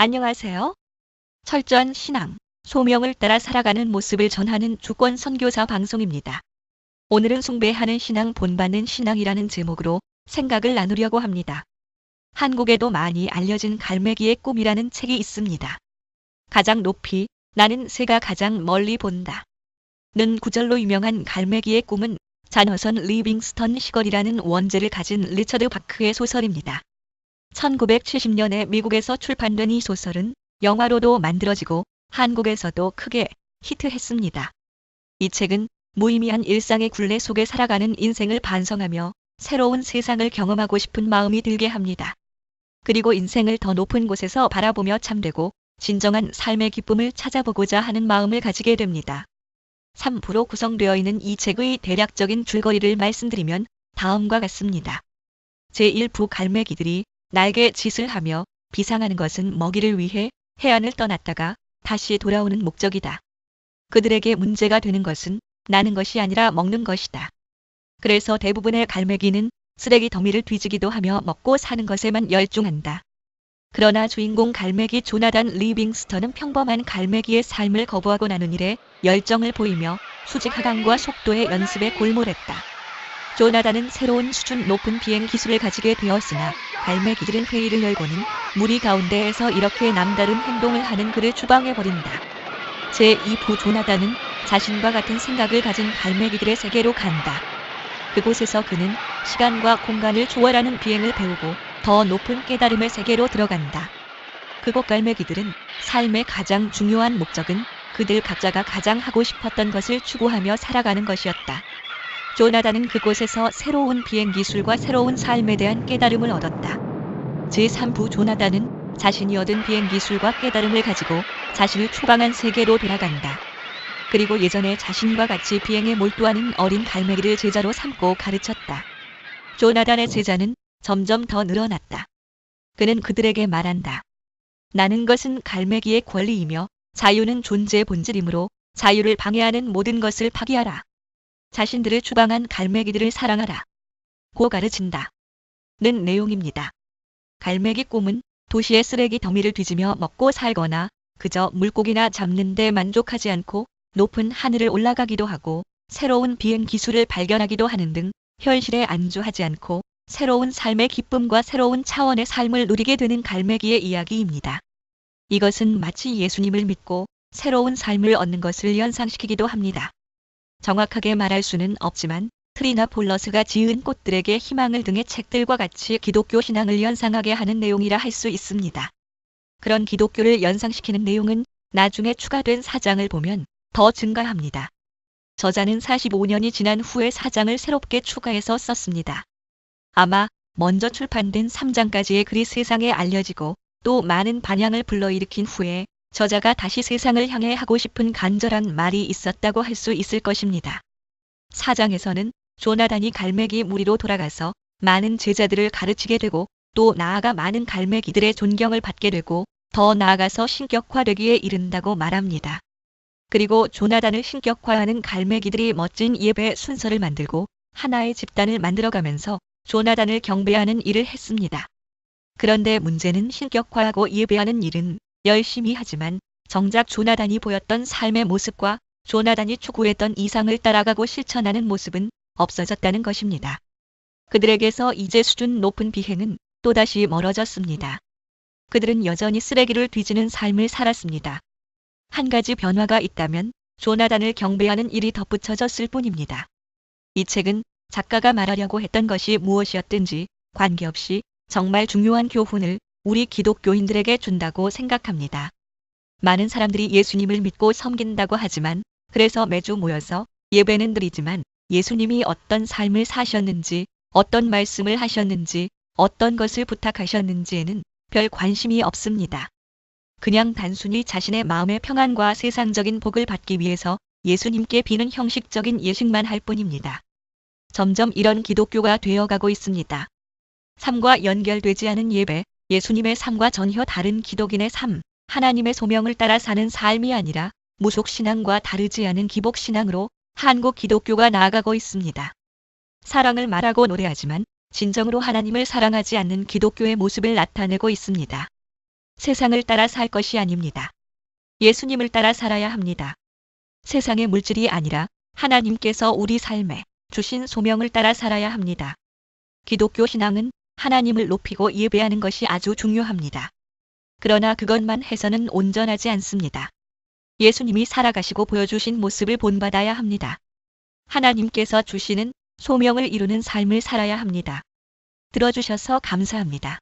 안녕하세요. 철저한 신앙, 소명을 따라 살아가는 모습을 전하는 주권 선교사 방송입니다. 오늘은 숭배하는 신앙 본받는 신앙이라는 제목으로 생각을 나누려고 합니다. 한국에도 많이 알려진 갈매기의 꿈이라는 책이 있습니다. 가장 높이, 나는 새가 가장 멀리 본다. 는 구절로 유명한 갈매기의 꿈은 자너선 리빙스턴 시걸이라는 원제를 가진 리처드 바크의 소설입니다. 1970년에 미국에서 출판된 이 소설은 영화로도 만들어지고 한국에서도 크게 히트했습니다. 이 책은 무의미한 일상의 굴레 속에 살아가는 인생을 반성하며 새로운 세상을 경험하고 싶은 마음이 들게 합니다. 그리고 인생을 더 높은 곳에서 바라보며 참되고 진정한 삶의 기쁨을 찾아보고자 하는 마음을 가지게 됩니다. 3부로 구성되어 있는 이 책의 대략적인 줄거리를 말씀드리면 다음과 같습니다. 제1부 갈매기들이 날개 짓을 하며 비상하는 것은 먹이를 위해 해안을 떠났다가 다시 돌아오는 목적이다. 그들에게 문제가 되는 것은 나는 것이 아니라 먹는 것이다. 그래서 대부분의 갈매기는 쓰레기 더미를 뒤지기도 하며 먹고 사는 것에만 열중한다. 그러나 주인공 갈매기 조나단 리빙스턴은 평범한 갈매기의 삶을 거부하고 나눈 일에 열정을 보이며 수직 하강과 속도의 연습에 골몰했다. 조나단은 새로운 수준 높은 비행 기술을 가지게 되었으나 갈매기들은 회의를 열고는 무리 가운데에서 이렇게 남다른 행동을 하는 그를 추방해버린다. 제2부 조나단은 자신과 같은 생각을 가진 갈매기들의 세계로 간다. 그곳에서 그는 시간과 공간을 초월하는 비행을 배우고 더 높은 깨달음의 세계로 들어간다. 그곳 갈매기들은 삶의 가장 중요한 목적은 그들 각자가 가장 하고 싶었던 것을 추구하며 살아가는 것이었다. 조나단은 그곳에서 새로운 비행 기술과 새로운 삶에 대한 깨달음을 얻었다. 제3부 조나단은 자신이 얻은 비행 기술과 깨달음을 가지고 자신을 추방한 세계로 돌아간다. 그리고 예전에 자신과 같이 비행에 몰두하는 어린 갈매기를 제자로 삼고 가르쳤다. 조나단의 제자는 점점 더 늘어났다. 그는 그들에게 말한다. 나는 것은 갈매기의 권리이며 자유는 존재의 본질이므로 자유를 방해하는 모든 것을 파기하라. 자신들을 추방한 갈매기들을 사랑하라. 고 가르친다. 는 내용입니다. 갈매기 꿈은 도시의 쓰레기 더미를 뒤지며 먹고 살거나 그저 물고기나 잡는 데 만족하지 않고 높은 하늘을 올라가기도 하고 새로운 비행 기술을 발견하기도 하는 등 현실에 안주하지 않고 새로운 삶의 기쁨과 새로운 차원의 삶을 누리게 되는 갈매기의 이야기입니다. 이것은 마치 예수님을 믿고 새로운 삶을 얻는 것을 연상시키기도 합니다. 정확하게 말할 수는 없지만 트리나 폴러스가 지은 꽃들에게 희망을 등의 책들과 같이 기독교 신앙을 연상하게 하는 내용이라 할 수 있습니다. 그런 기독교를 연상시키는 내용은 나중에 추가된 4장을 보면 더 증가합니다. 저자는 45년이 지난 후에 4장을 새롭게 추가해서 썼습니다. 아마 먼저 출판된 3장까지의 글이 세상에 알려지고 또 많은 반향을 불러일으킨 후에 저자가 다시 세상을 향해 하고 싶은 간절한 말이 있었다고 할 수 있을 것입니다. 4장에서는 조나단이 갈매기 무리로 돌아가서 많은 제자들을 가르치게 되고 또 나아가 많은 갈매기들의 존경을 받게 되고 더 나아가서 신격화되기에 이른다고 말합니다. 그리고 조나단을 신격화하는 갈매기들이 멋진 예배 순서를 만들고 하나의 집단을 만들어가면서 조나단을 경배하는 일을 했습니다. 그런데 문제는 신격화하고 예배하는 일은 열심히 하지만 정작 조나단이 보였던 삶의 모습과 조나단이 추구했던 이상을 따라가고 실천하는 모습은 없어졌다는 것입니다. 그들에게서 이제 수준 높은 비행은 또다시 멀어졌습니다. 그들은 여전히 쓰레기를 뒤지는 삶을 살았습니다. 한 가지 변화가 있다면 조나단을 경배하는 일이 덧붙여졌을 뿐입니다. 이 책은 작가가 말하려고 했던 것이 무엇이었든지 관계없이 정말 중요한 교훈을 우리 기독교인들에게 준다고 생각합니다. 많은 사람들이 예수님을 믿고 섬긴다고 하지만 그래서 매주 모여서 예배는 드리지만 예수님이 어떤 삶을 사셨는지, 어떤 말씀을 하셨는지, 어떤 것을 부탁하셨는지에는 별 관심이 없습니다. 그냥 단순히 자신의 마음의 평안과 세상적인 복을 받기 위해서 예수님께 비는 형식적인 예식만 할 뿐입니다. 점점 이런 기독교가 되어가고 있습니다. 삶과 연결되지 않은 예배, 예수님의 삶과 전혀 다른 기독인의 삶, 하나님의 소명을 따라 사는 삶이 아니라 무속신앙과 다르지 않은 기복신앙으로 한국 기독교가 나아가고 있습니다. 사랑을 말하고 노래하지만 진정으로 하나님을 사랑하지 않는 기독교의 모습을 나타내고 있습니다. 세상을 따라 살 것이 아닙니다. 예수님을 따라 살아야 합니다. 세상의 물질이 아니라 하나님께서 우리 삶에 주신 소명을 따라 살아야 합니다. 기독교 신앙은 하나님을 높이고 예배하는 것이 아주 중요합니다. 그러나 그것만 해서는 온전하지 않습니다. 예수님이 살아가시고 보여주신 모습을 본받아야 합니다. 하나님께서 주시는 소명을 이루는 삶을 살아야 합니다. 들어주셔서 감사합니다.